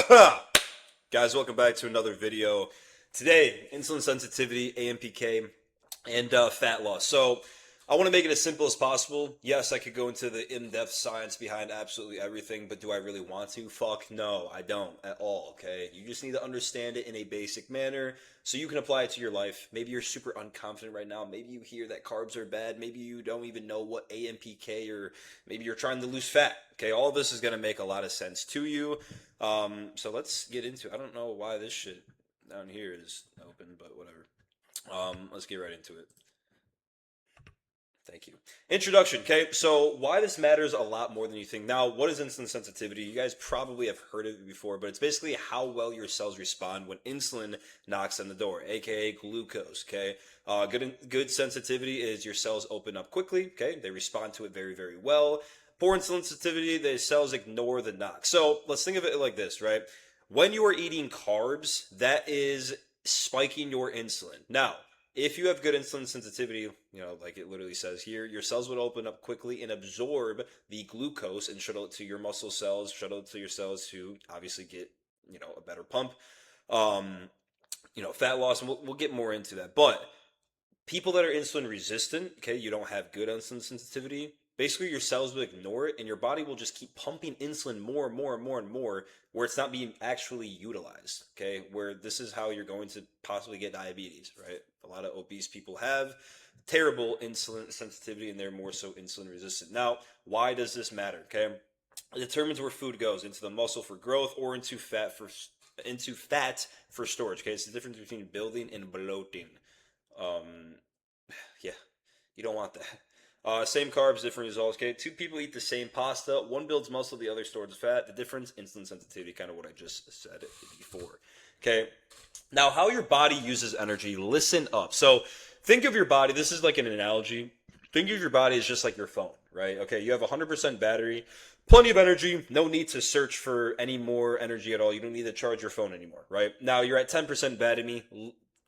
Guys, welcome back to another video. Today, insulin sensitivity, ampk, and fat loss. So, I want to make it as simple as possible. Yes, I could go into the in-depth science behind absolutely everything, but do I really want to? Fuck no, I don't at all, okay? You just need to understand it in a basic manner so you can apply it to your life. Maybe you're super unconfident right now. Maybe you hear that carbs are bad. Maybe you don't even know what ampk, or maybe you're trying to lose fat. Okay, all this is going to make a lot of sense to you. So let's get into it. I don't know why this shit down here is open, but whatever. Let's get right into it. Thank you. Introduction. Okay, so why this matters a lot more than you think. Now, what is insulin sensitivity? You guys probably have heard of it before, but it's basically how well your cells respond when insulin knocks on the door, aka glucose. Okay, good sensitivity is your cells open up quickly. Okay, they respond to it very, very well. Poor insulin sensitivity, the cells ignore the knock. So let's think of it like this, right? When you are eating carbs, that is spiking your insulin. Now, if you have good insulin sensitivity, like it literally says here, your cells would open up quickly and absorb the glucose and shuttle it to your muscle cells, shuttle it to your cells to obviously get, a better pump. Fat loss, and we'll get more into that. But people that are insulin resistant, okay, you don't have good insulin sensitivity. Basically, your cells will ignore it, and your body will just keep pumping insulin more and more and more and more, where it's not being actually utilized. Okay, where this is how you're going to possibly get diabetes, right? A lot of obese people have terrible insulin sensitivity, and they're more so insulin resistant. Now, why does this matter? Okay, it determines where food goes, into the muscle for growth or into fat for storage. Okay, it's the difference between building and bloating. Um, yeah, you don't want that. Same carbs, different results. Okay, two people eat the same pasta. One builds muscle, the other stores fat. The difference, insulin sensitivity, kind of what I just said before. Okay, now how your body uses energy. Listen up. So think of your body. This is like an analogy. Think of your body as just like your phone, right? Okay, you have 100% battery, plenty of energy. No need to search for any more energy at all. You don't need to charge your phone anymore, right? Now you're at 10% battery.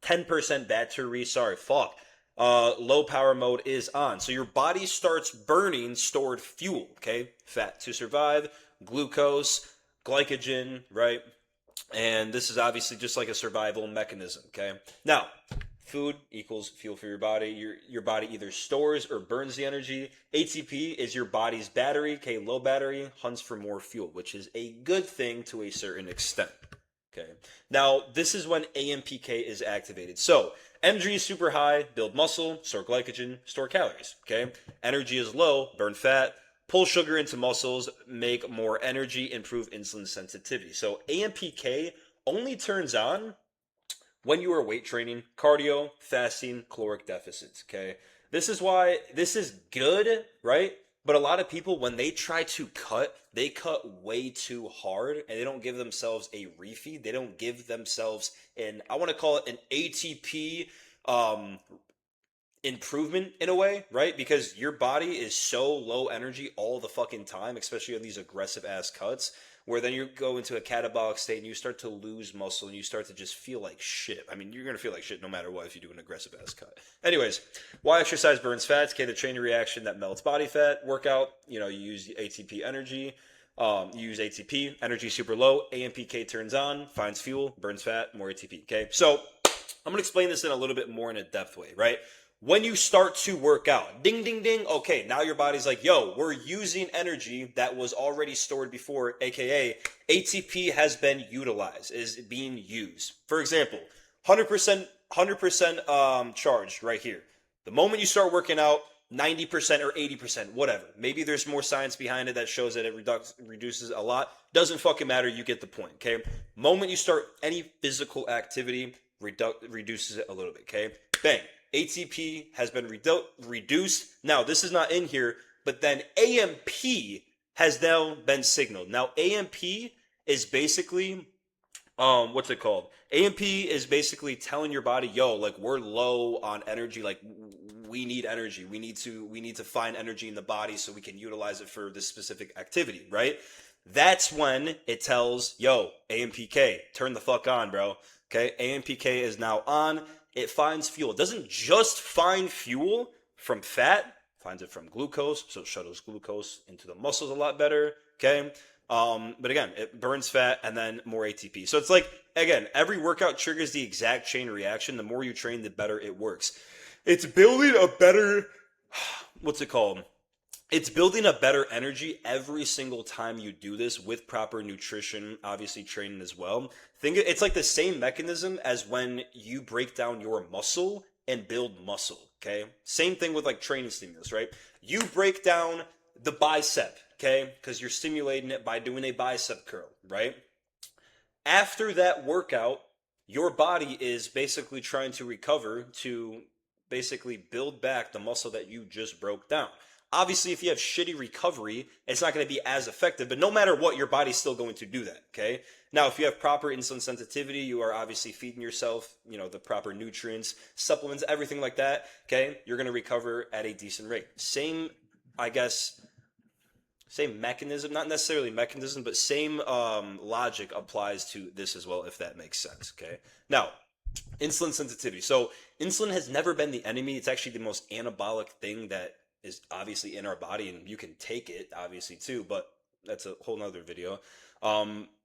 10% battery. Sorry, fuck. Low power mode is on. So your body starts burning stored fuel, okay? Fat to survive, glucose, glycogen, right? And this is obviously just like a survival mechanism, okay? Now, food equals fuel for your body. Your body either stores or burns the energy. ATP is your body's battery, okay? Low battery hunts for more fuel, which is a good thing to a certain extent. Okay. Now, this is when ampk is activated. So, energy is super high, build muscle, store glycogen, store calories. Okay. Energy is low, burn fat, pull sugar into muscles, make more energy, improve insulin sensitivity. So, ampk only turns on when you are weight training, cardio, fasting, caloric deficits. Okay. This is why this is good, right? But a lot of people, when they try to cut, they cut way too hard and they don't give themselves a refeed. They don't give themselves I want to call it an ATP improvement in a way, right? Because your body is so low energy all the fucking time, especially on these aggressive ass cuts, where then you go into a catabolic state and you start to lose muscle and you start to just feel like shit. I mean, you're going to feel like shit no matter what if you do an aggressive ass cut. Anyways, why exercise burns fats? Okay, the chain reaction that melts body fat. Workout, you use ATP energy. You use ATP, energy super low. AMPK turns on, finds fuel, burns fat, more ATP. Okay, so I'm going to explain this in a little bit more in a depth way, right? When you start to work out, ding, ding, ding, okay, now your body's like, yo, we're using energy that was already stored before, aka ATP has been utilized, is being used. For example, 100% charged right here. The moment you start working out, 90% or 80%, whatever. Maybe there's more science behind it that shows that it reduces a lot. Doesn't fucking matter, you get the point, okay? Moment you start any physical activity, reduces it a little bit, okay? Bang. ATP has been reduced. Now, this is not in here, but then AMP has now been signaled. Now, AMP is basically, what's it called? AMP is basically telling your body, yo, like we're low on energy, like we need energy. We need to find energy in the body so we can utilize it for this specific activity, right? That's when it tells, yo, AMPK, turn the fuck on, bro. Okay, AMPK is now on. It finds fuel. It doesn't just find fuel from fat, finds it from glucose, so it shuttles glucose into the muscles a lot better. Okay, But again, it burns fat and then more ATP. So it's like, again, every workout triggers the exact chain reaction. The more you train, the better it works. It's building a better, what's it called? It's building a better energy every single time you do this with proper nutrition, obviously training as well. Think it's like the same mechanism as when you break down your muscle and build muscle, okay? Same thing with like training stimulus, right? You break down the bicep, okay? Because you're stimulating it by doing a bicep curl, right? After that workout, your body is basically trying to recover to basically build back the muscle that you just broke down. Obviously, if you have shitty recovery, it's not going to be as effective, but no matter what, your body's still going to do that, okay? Now, if you have proper insulin sensitivity, you are obviously feeding yourself, the proper nutrients, supplements, everything like that, okay? You're going to recover at a decent rate. Same, I guess, same mechanism, not necessarily mechanism, but same logic applies to this as well, if that makes sense, okay? Now, insulin sensitivity. So insulin has never been the enemy. It's actually the most anabolic thing that is obviously in our body, and you can take it obviously too, but that's a whole nother video.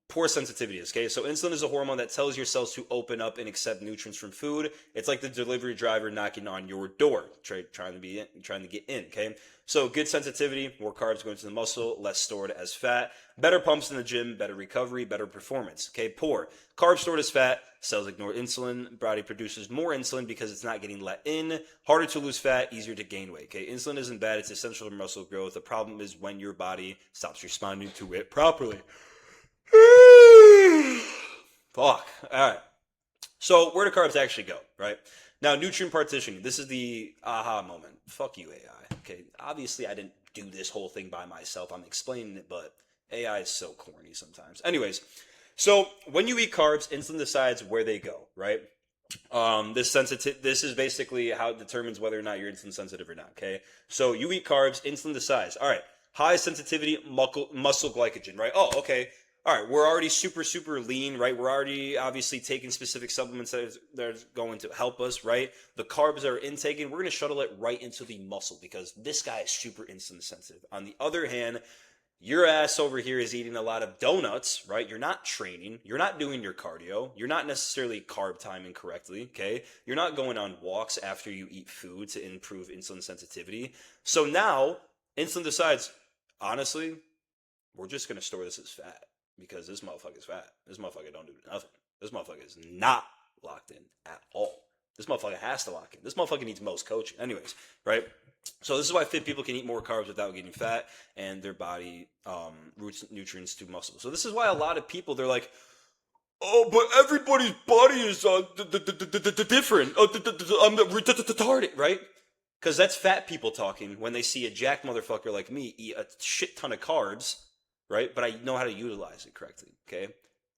Poor sensitivity is, okay? So insulin is a hormone that tells your cells to open up and accept nutrients from food. It's like the delivery driver knocking on your door, trying to get in, okay? So good sensitivity, more carbs going to the muscle, less stored as fat, better pumps in the gym, better recovery, better performance, okay? Poor, carbs stored as fat, cells ignore insulin, body produces more insulin because it's not getting let in, harder to lose fat, easier to gain weight, okay? Insulin isn't bad, it's essential for muscle growth. The problem is when your body stops responding to it properly. Fuck. All right. So where do carbs actually go, right? Now, nutrient partitioning. This is the aha moment. Fuck you, AI. Okay. Obviously, I didn't do this whole thing by myself. I'm explaining it, but AI is so corny sometimes. Anyways, so when you eat carbs, insulin decides where they go, right? This is basically how it determines whether or not you're insulin sensitive or not, okay? So you eat carbs, insulin decides. All right. High sensitivity muscle glycogen, right? Oh, okay. All right, we're already super, super lean, right? We're already obviously taking specific supplements that are going to help us, right? The carbs that are intaking, we're going to shuttle it right into the muscle because this guy is super insulin sensitive. On the other hand, your ass over here is eating a lot of donuts, right? You're not training. You're not doing your cardio. You're not necessarily carb timing correctly, okay? You're not going on walks after you eat food to improve insulin sensitivity. So now, insulin decides, honestly, we're just going to store this as fat. Because this motherfucker's fat. This motherfucker don't do nothing. This motherfucker is not locked in at all. This motherfucker has to lock in. This motherfucker needs most coaching. Anyways, right? So this is why fit people can eat more carbs without getting fat, and their body routes nutrients to muscle. So this is why a lot of people, they're like, oh, but everybody's body is different. I'm retarded, right? Because that's fat people talking when they see a jacked motherfucker like me eat a shit ton of carbs, right? But I know how to utilize it correctly, okay?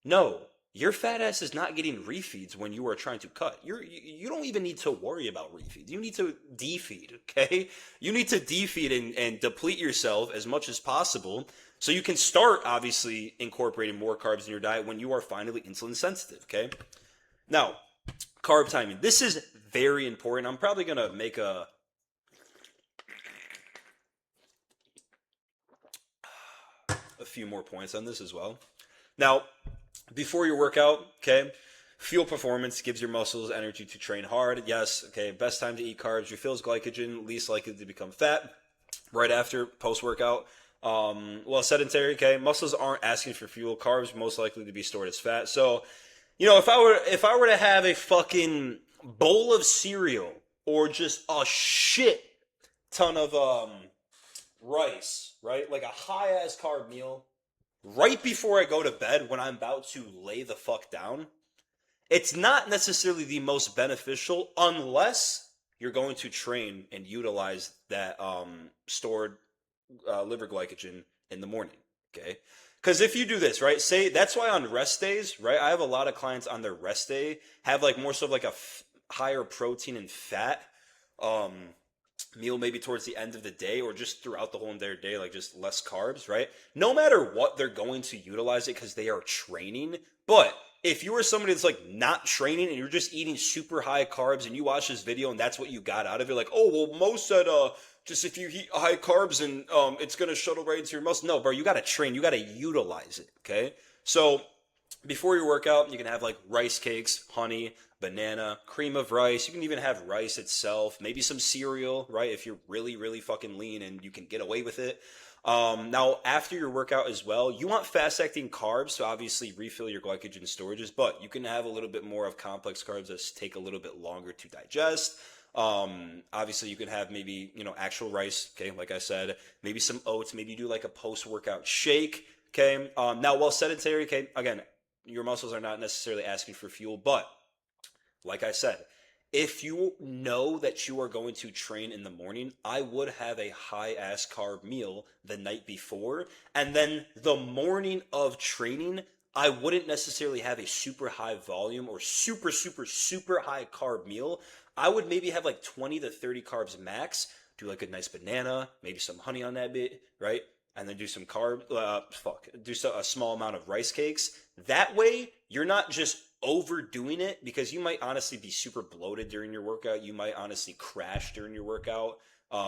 No, your fat ass is not getting refeeds when you are trying to cut. You don't even need to worry about refeeds. You need to defeed, okay? You need to defeed and deplete yourself as much as possible so you can start, obviously, incorporating more carbs in your diet when you are finally insulin sensitive, okay? Now, carb timing. This is very important. I'm probably going to make a few more points on this as well. Now, before your workout, okay, fuel performance gives your muscles energy to train hard. Yes, okay, best time to eat carbs. Your fuel's glycogen, least likely to become fat. Right after, post-workout. Well, sedentary, okay, muscles aren't asking for fuel. Carbs most likely to be stored as fat. So, if I were to have a fucking bowl of cereal or just a shit ton of rice, right? Like a high-ass carb meal right before I go to bed when I'm about to lay the fuck down, it's not necessarily the most beneficial unless you're going to train and utilize that stored liver glycogen in the morning, okay? Because if you do this, right, say, that's why on rest days, right, I have a lot of clients on their rest day have like more so of like a higher protein and fat meal maybe towards the end of the day or just throughout the whole entire day, like just less carbs, right? No matter what, they're going to utilize it because they are training. But if you are somebody that's like not training and you're just eating super high carbs and you watch this video and that's what you got out of it, like, oh, well, Mo said just if you eat high carbs and it's gonna shuttle right into your muscle. No, bro, you gotta train. You gotta utilize it. Okay, so before your workout, you can have like rice cakes, honey, banana, cream of rice. You can even have rice itself, maybe some cereal, right? If you're really, really fucking lean and you can get away with it. Now, after your workout as well, you want fast acting carbs to obviously refill your glycogen storages, but you can have a little bit more of complex carbs that take a little bit longer to digest. Obviously, you can have maybe, actual rice, okay, like I said, maybe some oats, maybe you do like a post workout shake, okay. Now, while sedentary, okay, again, your muscles are not necessarily asking for fuel, but like I said, if you know that you are going to train in the morning, I would have a high ass carb meal the night before. And then the morning of training, I wouldn't necessarily have a super high volume or super, super, super high carb meal. I would maybe have like 20 to 30 carbs max, do like a nice banana, maybe some honey on that bit, right? And then do some a small amount of rice cakes. That way, you're not just overdoing it because you might honestly be super bloated during your workout. You might honestly crash during your workout.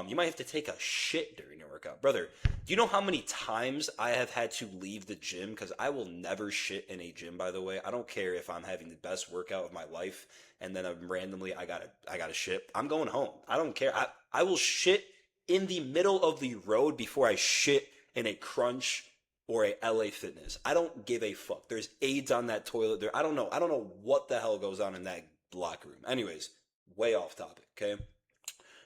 You might have to take a shit during your workout. Brother, do you know how many times I have had to leave the gym? Because I will never shit in a gym, by the way. I don't care if I'm having the best workout of my life and then randomly I gotta shit. I'm going home. I don't care. I will shit in the middle of the road before I shit in a Crunch or a LA Fitness. I don't give a fuck. There's AIDS on that toilet there. I don't know. I don't know what the hell goes on in that locker room. Anyways, way off topic, okay?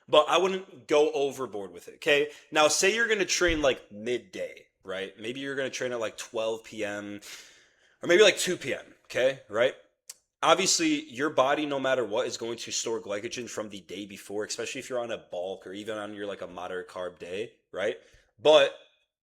But I wouldn't go overboard with it, okay? Now, say you're going to train like midday, right? Maybe you're going to train at like 12 p.m. or maybe like 2 p.m., okay? Right? Obviously, your body, no matter what, is going to store glycogen from the day before, especially if you're on a bulk or even on your like a moderate carb day, right? But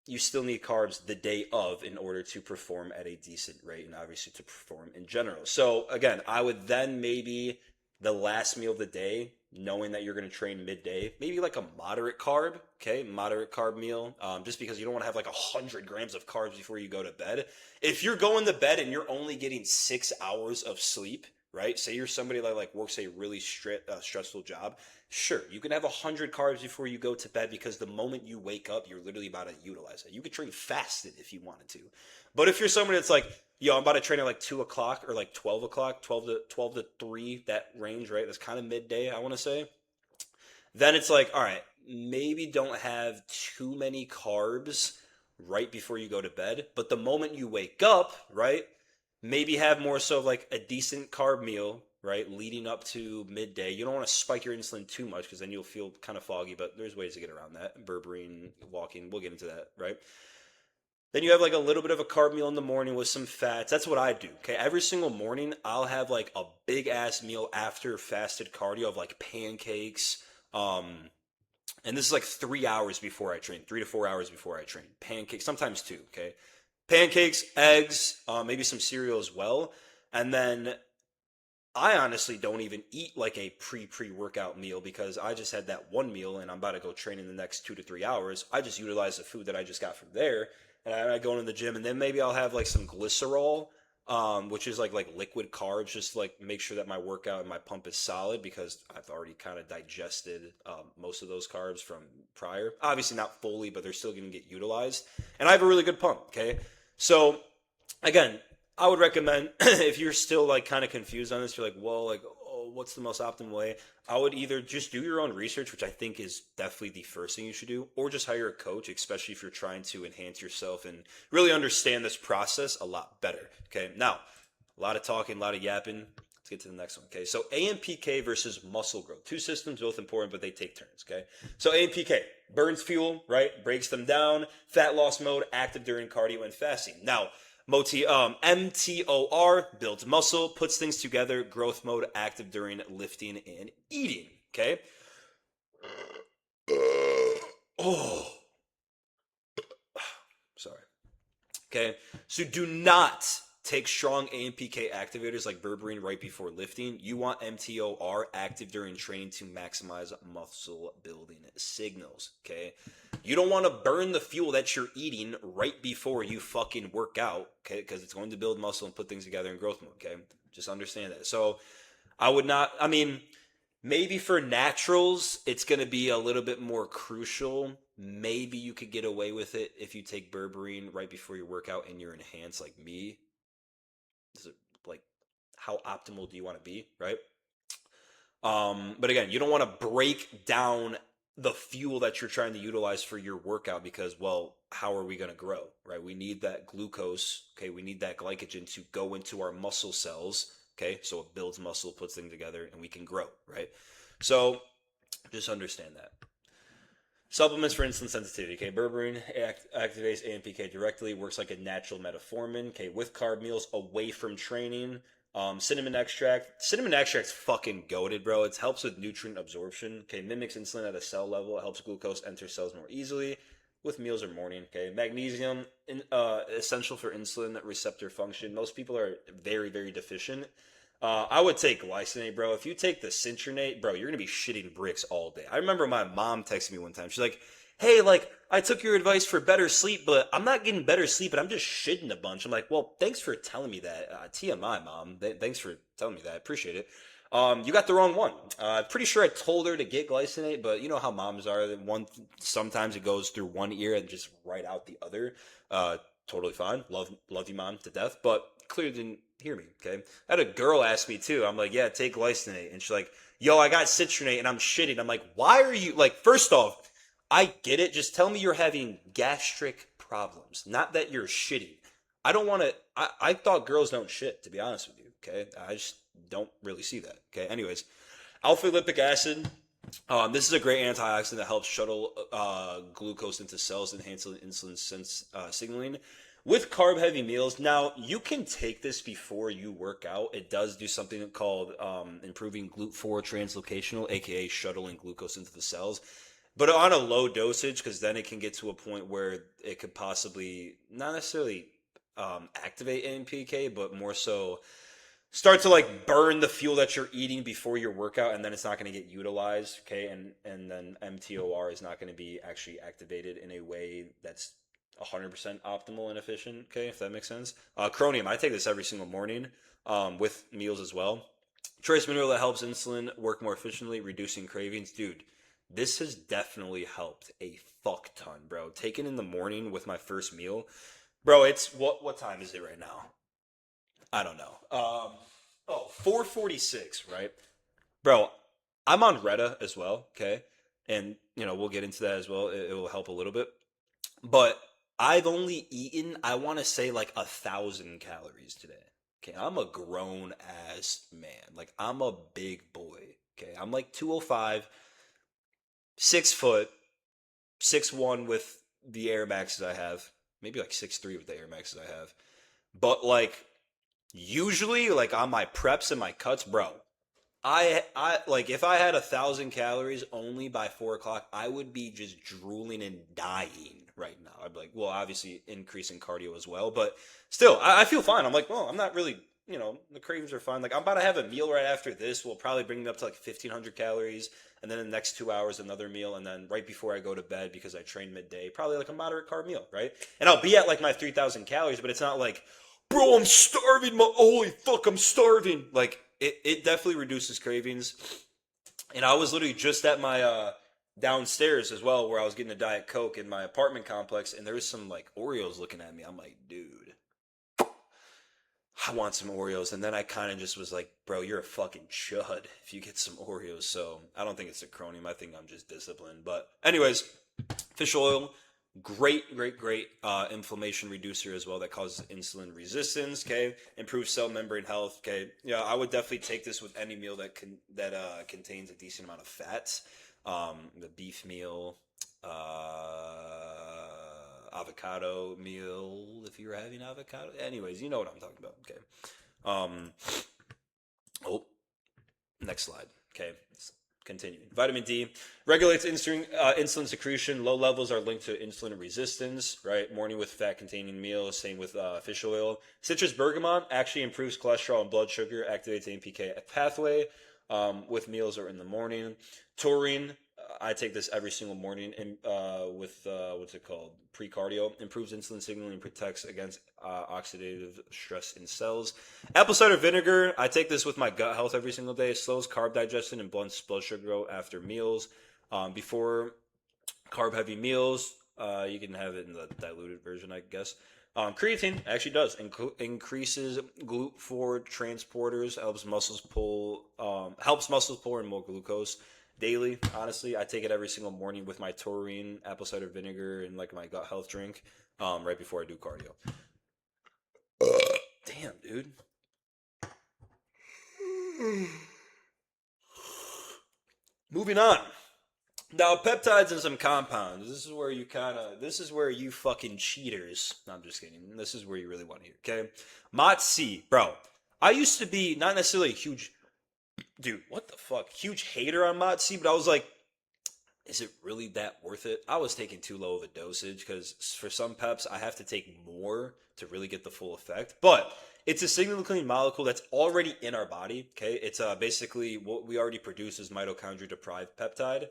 you still need carbs the day of in order to perform at a decent rate and obviously to perform in general. So again, I would then maybe the last meal of the day, knowing that you're going to train midday, maybe like a moderate carb, okay, moderate carb meal, just because you don't want to have like 100 grams of carbs before you go to bed. If you're going to bed and you're only getting 6 hours of sleep, right? Say you're somebody that like works a really stressful job. Sure, you can have 100 carbs before you go to bed because the moment you wake up, you're literally about to utilize it. You could train fasted if you wanted to. But if you're somebody that's like, yo, I'm about to train at like 2 o'clock or like 12 o'clock, 12 to 3, that range, right? That's kind of midday, I want to say. Then it's like, all right, maybe don't have too many carbs right before you go to bed. But the moment you wake up, right, maybe have more so of like a decent carb meal, right, leading up to midday. You don't want to spike your insulin too much because then you'll feel kind of foggy, but there's ways to get around that. Berberine, walking, we'll get into that, right? Then you have like a little bit of a carb meal in the morning with some fats. That's what I do. Okay. Every single morning, I'll have like a big ass meal after fasted cardio of like pancakes. Um, and this is like 3 hours before I train, 3 to 4 hours before I train. Pancakes, sometimes two. Okay. Pancakes, eggs, maybe some cereal as well. And then I honestly don't even eat like a pre-workout meal because I just had that one meal and I'm about to go train in the next 2 to 3 hours. I just utilize the food that I just got from there, and I go into the gym, and then maybe I'll have like some glycerol, which is like liquid carbs, just to, like make sure that my workout and my pump is solid because I've already kind of digested most of those carbs from prior. Obviously not fully, but they're still going to get utilized, and I have a really good pump. Okay, so again, I would recommend if you're still like kind of confused on this, you're like, well, like, oh, what's the most optimal way? I would either just do your own research, which I think is definitely the first thing you should do, or just hire a coach, especially if you're trying to enhance yourself and really understand this process a lot better. Okay, now, a lot of talking, a lot of yapping. Let's get to the next one. Okay, so AMPK versus muscle growth. Two systems, both important, but they take turns. Okay, so AMPK burns fuel, right? Breaks them down. Fat loss mode, active during cardio and fasting. Now, MTOR builds muscle, puts things together. Growth mode, active during lifting and eating. Okay. Oh, sorry. Okay. So do not take strong AMPK activators like berberine right before lifting. You want MTOR active during training to maximize muscle building signals. Okay. You don't want to burn the fuel that you're eating right before you fucking work out. Okay. Because it's going to build muscle and put things together in growth mode. Okay. Just understand that. So I would not, I mean, Maybe for naturals, it's going to be a little bit more crucial. Maybe you could get away with it if you take berberine right before your workout and you're enhanced like me. Is it like how optimal do you want to be, right? But again, you don't want to break down the fuel that you're trying to utilize for your workout because, well, how are we going to grow, right? We need that glucose, okay? We need that glycogen to go into our muscle cells, okay? So it builds muscle, puts things together, and we can grow, right? So just understand that. Supplements for insulin sensitivity. Okay, berberine activates ampk directly, works like a natural metformin. Okay, with carb meals, away from training. Cinnamon extract. Cinnamon extract's fucking goated, bro. It helps with nutrient absorption. Okay, mimics insulin at a cell level. It helps glucose enter cells more easily with meals or morning. Okay, magnesium essential for insulin receptor function. Most people are very, very deficient. I would take glycinate, bro. If you take the citronate, bro, you're gonna be shitting bricks all day. I remember my mom texted me one time. She's like, "Hey, like, I took your advice for better sleep, but I'm not getting better sleep, and I'm just shitting a bunch." I'm like, "Well, thanks for telling me that." TMI, mom. Thanks for telling me that. I appreciate it. You got the wrong one. Pretty sure I told her to get glycinate, but you know how moms are. Sometimes it goes through one ear and just right out the other. Totally fine. Love you, mom, to death, but clearly didn't hear me. Okay. I had a girl ask me too. I'm like, yeah, take glycinate, and she's like, yo, I got citronate and I'm shitting. I'm like, why are you like? First off, I get it. Just tell me you're having gastric problems, not that you're shitting. I don't want to. I thought girls don't shit, to be honest with you. Okay. I just don't really see that. Okay. Anyways, alpha lipic acid. This is a great antioxidant that helps shuttle glucose into cells, enhancing signaling. With carb heavy meals, now you can take this before you work out. It does do something called improving GLUT4 translocational, aka shuttling glucose into the cells, but on a low dosage because then it can get to a point where it could possibly not necessarily activate AMPK, but more so start to like burn the fuel that you're eating before your workout, and then it's not going to get utilized. Okay, and then mTOR is not going to be actually activated in a way that's 100% optimal and efficient. Okay, if that makes sense. Chromium, I take this every single morning with meals as well. Trace mineral that helps insulin work more efficiently, reducing cravings. Dude, this has definitely helped a fuck ton, bro. Taken in the morning with my first meal, bro. It's what time is it right now? I don't know. 4:46, right? Bro, I'm on Retta as well, okay? And, we'll get into that as well. It will help a little bit. But I've only eaten, I want to say, like 1,000 calories today. Okay, I'm a grown ass man. Like, I'm a big boy. Okay, I'm like 205, 6 foot, 6'1" with the Air Maxes I have. Maybe like 6'3" with the Air Maxes I have. But, like, usually, like on my preps and my cuts, bro, I like if I had 1,000 calories only by 4 o'clock, I would be just drooling and dying right now. I'd be like, well, obviously increasing cardio as well, but still, I feel fine. I'm like, well, I'm not really, the cravings are fine. Like I'm about to have a meal right after this. Will probably bring me up to like 1,500 calories, and then in the next 2 hours another meal, and then right before I go to bed because I train midday, probably like a moderate carb meal, right? And I'll be at like my 3,000 calories, but it's not like bro, I'm starving. Holy fuck, I'm starving. Like it definitely reduces cravings. And I was literally just at my downstairs as well, where I was getting a Diet Coke in my apartment complex, and there was some like Oreos looking at me. I'm like, dude, I want some Oreos. And then I kind of just was like, bro, you're a fucking chud if you get some Oreos. So I don't think it's a cronium. I think I'm just disciplined. But anyways, fish oil, great inflammation reducer as well that causes insulin resistance. Okay, improves cell membrane health. Okay, yeah, I would definitely take this with any meal that contains a decent amount of fats. The beef meal, avocado meal if you're having avocado. Anyways, you know what I'm talking about. Okay. Um. Oh, next slide. Okay. Continuing. Vitamin D regulates insulin secretion. Low levels are linked to insulin resistance, right? Morning with fat-containing meals, same with fish oil. Citrus bergamot actually improves cholesterol and blood sugar, activates the AMPK pathway with meals or in the morning. Taurine I take this every single morning, and with what's it called? Pre-cardio. Improves insulin signaling and protects against oxidative stress in cells. Apple cider vinegar. I take this with my gut health every single day. It slows carb digestion and blunts blood sugar growth after meals. Before carb heavy meals. You can have it in the diluted version, I guess. Creatine actually does increases GLUT4 transporters, helps muscles pull in more glucose daily. Honestly, I take it every single morning with my taurine, apple cider vinegar, and like my gut health drink, right before I do cardio. Damn, dude. Moving on. Now, peptides and some compounds. This is where you fucking cheaters. No, I'm just kidding. This is where you really want to hear, okay? Motzi, bro. I used to be not necessarily a huge, dude, what the fuck? Huge hater on Motzi, but I was like, is it really that worth it? I was taking too low of a dosage because for some peps, I have to take more to really get the full effect. But it's a signal clean molecule that's already in our body. Okay, it's basically what we already produce is mitochondria deprived peptide.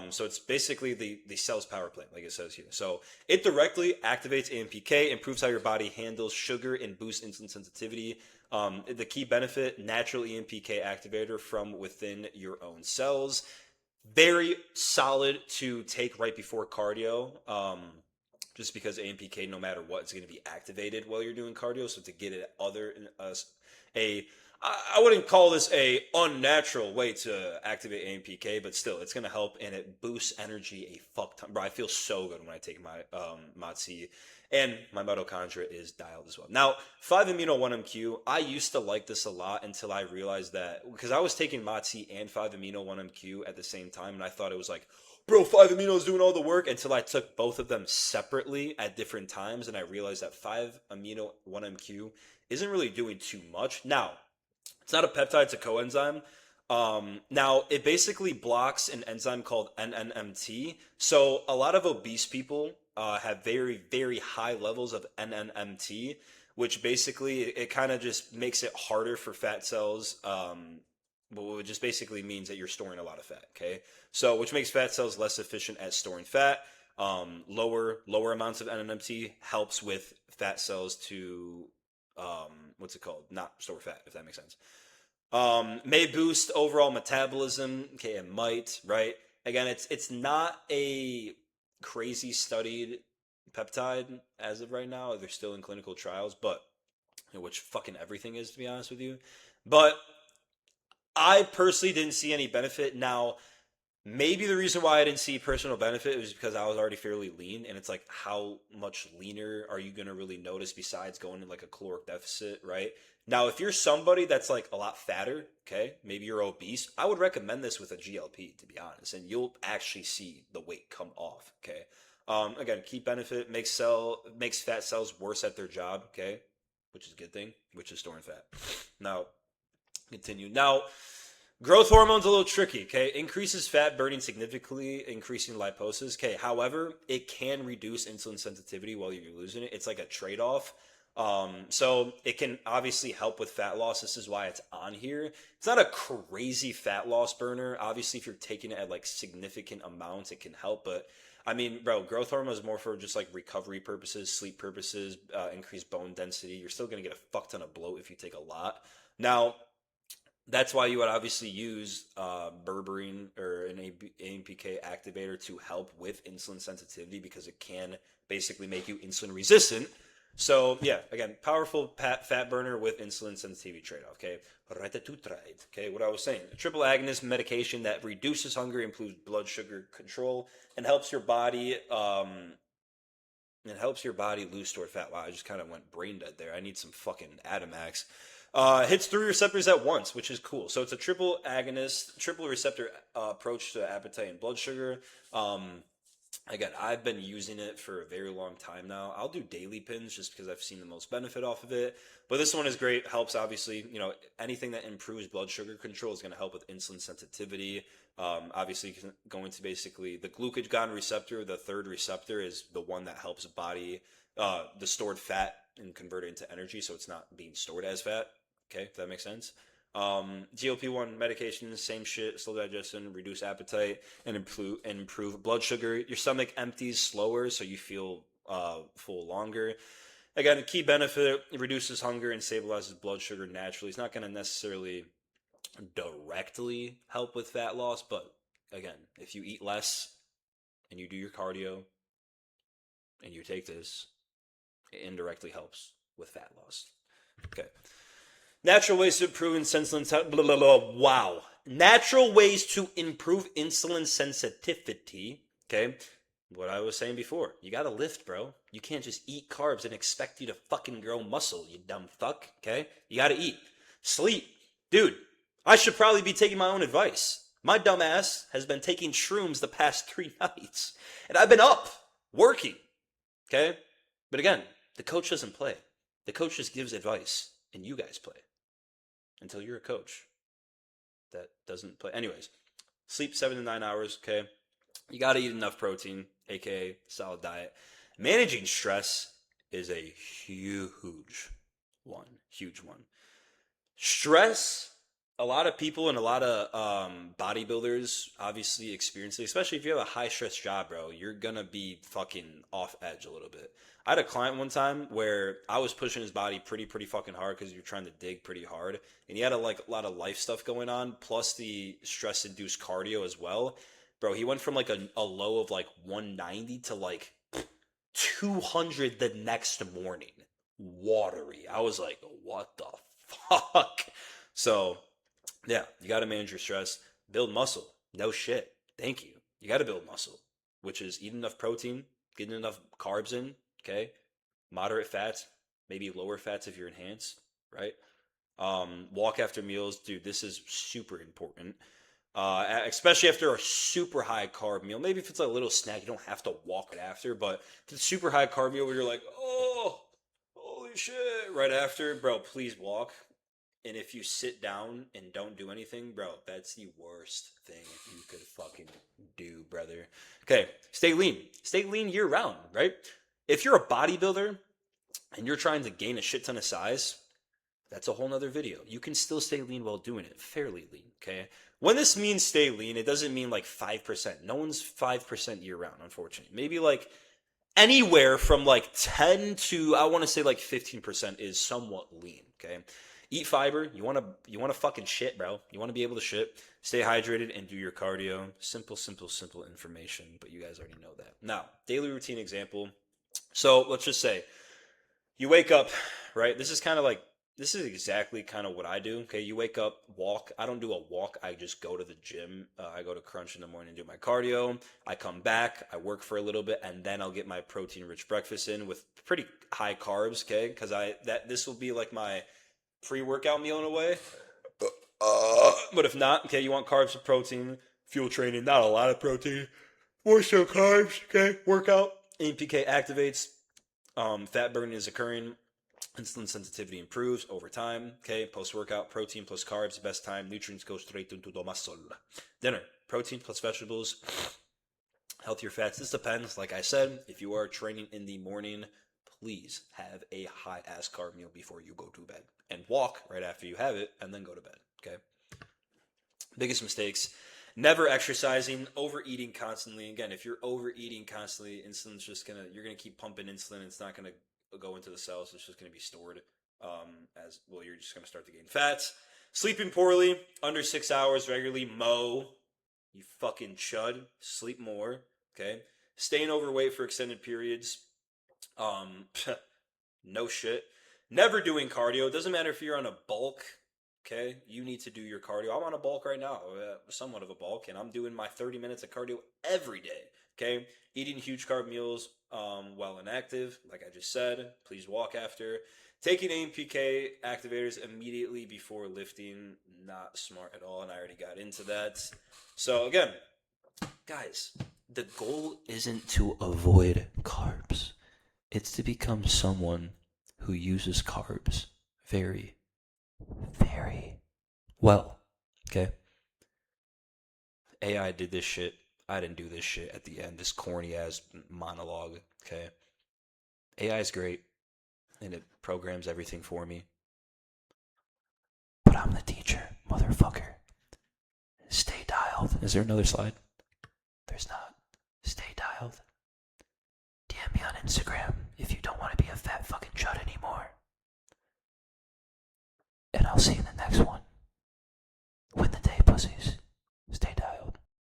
So it's basically the cell's power plant, like it says here. So it directly activates AMPK, improves how your body handles sugar, and boosts insulin sensitivity. The key benefit: natural AMPK activator from within your own cells. Very solid to take right before cardio. Just because AMPK, no matter what, is going to be activated while you're doing cardio. So to get it a I wouldn't call this a unnatural way to activate AMPK, but still, it's going to help and it boosts energy a fuck ton. Bro, I feel so good when I take my Motzi, and my mitochondria is dialed as well. Now, 5-amino 1MQ, I used to like this a lot until I realized that because I was taking Motzi and 5-amino 1MQ at the same time, and I thought it was like, bro, 5-amino is doing all the work until I took both of them separately at different times, and I realized that 5-amino 1MQ isn't really doing too much. Now, it's not a peptide, it's a coenzyme. Now, it basically blocks an enzyme called NNMT. So, a lot of obese people have very, very high levels of NNMT, which basically it kind of just makes it harder for fat cells. Well, it just basically means that you're storing a lot of fat. Okay, so which makes fat cells less efficient at storing fat. Lower amounts of NNMT helps with fat cells to what's it called? Not store fat, if that makes sense. May boost overall metabolism. Okay, it might, right? Again, it's not a crazy studied peptide as of right now. They're still in clinical trials, but which fucking everything is, to be honest with you. But I personally didn't see any benefit. Now, maybe the reason why I didn't see personal benefit was because I was already fairly lean, and it's like, how much leaner are you gonna really notice besides going in like a caloric deficit, right? Now, if you're somebody that's like a lot fatter, okay, maybe you're obese, I would recommend this with a GLP, to be honest, and you'll actually see the weight come off, okay? Again, key benefit makes fat cells worse at their job, okay, which is a good thing, which is storing fat. Now, continue. Now, growth hormone's a little tricky, okay? Increases fat burning significantly, increasing liposis. Okay, however, it can reduce insulin sensitivity while you're losing it. It's like a trade-off. So it can obviously help with fat loss. This is why it's on here. It's not a crazy fat loss burner. Obviously, if you're taking it at like significant amounts, it can help. But I mean, bro, growth hormone is more for just like recovery purposes, sleep purposes, increased bone density. You're still gonna get a fuck ton of bloat if you take a lot. Now, that's why you would obviously use berberine or an AMPK activator to help with insulin sensitivity because it can basically make you insulin resistant. So yeah, again, powerful fat burner with insulin sensitivity trade-off. Okay, okay, what I was saying, a triple agonist medication that reduces hunger, improves blood sugar control, and helps your body. It helps your body lose stored fat. Wow, I just kind of went brain dead there. I need some fucking Atomax. Hits 3 receptors at once, which is cool. So it's a triple agonist, triple receptor approach to appetite and blood sugar. Again, I've been using it for a very long time now. I'll do daily pins just because I've seen the most benefit off of it. But this one is great. Helps, obviously, anything that improves blood sugar control is going to help with insulin sensitivity. Obviously, going to basically the glucagon receptor, the third receptor, is the one that helps body the stored fat and convert it into energy, so it's not being stored as fat. Okay, if that makes sense. GLP-1 medications, same shit, slow digestion, reduce appetite, and improve blood sugar. Your stomach empties slower, so you feel full longer. Again, a key benefit: it reduces hunger and stabilizes blood sugar naturally. It's not going to necessarily directly help with fat loss, but again, if you eat less and you do your cardio and you take this, it indirectly helps with fat loss. Okay. Natural ways to improve insulin. Blah, blah, blah, wow. Natural ways to improve insulin sensitivity. Okay. What I was saying before. You gotta lift, bro. You can't just eat carbs and expect you to fucking grow muscle, you dumb fuck. Okay. You gotta eat. Sleep. Dude, I should probably be taking my own advice. My dumb ass has been taking shrooms the past 3 nights. And I've been up, working. Okay. But again, the coach doesn't play. The coach just gives advice, and you guys play until you're a coach that doesn't play. Anyways, sleep 7 to 9 hours, okay? You got to eat enough protein, aka solid diet. Managing stress is a huge one. Huge one. Stress, a lot of people and a lot of bodybuilders obviously experience it, especially if you have a high stress job, bro. You're going to be fucking off edge a little bit. I had a client one time where I was pushing his body pretty fucking hard because you're trying to dig pretty hard, and he had a lot of life stuff going on, plus the stress induced cardio as well. Bro, he went from like a low of like 190 to like 200 the next morning. Watery. I was like, what the fuck? So, yeah, you got to manage your stress. Build muscle. No shit. Thank you. You got to build muscle, which is eat enough protein, getting enough carbs in, okay? Moderate fats, maybe lower fats if you're enhanced, right? Walk after meals. Dude, this is super important. Especially after a super high carb meal. Maybe if it's a little snack, you don't have to walk it after, but if it's a super high carb meal where you're like, oh, holy shit, right after, bro, please walk. And if you sit down and don't do anything, bro, that's the worst thing you could fucking do, brother. Okay, stay lean. Stay lean year round, right? If you're a bodybuilder and you're trying to gain a shit ton of size, that's a whole nother video. You can still stay lean while doing it, fairly lean, okay? When this means stay lean, it doesn't mean like 5%. No one's 5% year round, unfortunately. Maybe like anywhere from like 10 to I want to say like 15% is somewhat lean, okay? Eat fiber. You want to fucking shit, bro. You want to be able to shit. Stay hydrated and do your cardio. Simple information, but you guys already know that. Now, daily routine example. So, let's just say you wake up, right? This is exactly kind of what I do. Okay, you wake up, walk. I don't do a walk. I just go to the gym. I go to Crunch in the morning and do my cardio. I come back. I work for a little bit, and then I'll get my protein-rich breakfast in with pretty high carbs. Okay, because this will be like my pre-workout meal in a way. But if not, okay, you want carbs and protein, fuel training, not a lot of protein, more so carbs. Okay, workout. AMPK activates. Fat burning is occurring. Insulin sensitivity improves over time. Okay, post workout, protein plus carbs, best time. Nutrients go straight into the muscle. Dinner, protein plus vegetables, healthier fats. This depends. Like I said, if you are training in the morning, please have a high ass carb meal before you go to bed and walk right after you have it and then go to bed. Okay. Biggest mistakes: never exercising, overeating constantly. Again, if you're overeating constantly, insulin's just you're gonna keep pumping insulin. It's not gonna go into the cells. It's just gonna be stored as well. You're just gonna start to gain fats. Sleeping poorly, under 6 hours regularly. You fucking chud. Sleep more. Okay. Staying overweight for extended periods. Um, no shit. Never doing cardio. It doesn't matter if you're on a bulk. Okay, you need to do your cardio. I'm on a bulk right now, somewhat of a bulk, and I'm doing my 30 minutes of cardio every day. Okay, eating huge carb meals while inactive, like I just said. Please walk after. Taking AMPK activators immediately before lifting, not smart at all, and I already got into that. So again, guys, the goal isn't to avoid carbs. It's to become someone who uses carbs very, very well. Okay? AI did this shit. I didn't do this shit at the end. This corny ass monologue. Okay? AI is great and it programs everything for me. but I'm the teacher, motherfucker. Stay dialed. Is there another slide? There's not. Stay dialed. DM me on Instagram if you don't want to be a fat fucking chud anymore. And I'll see you in the next one. Win the day, pussies. Stay dialed.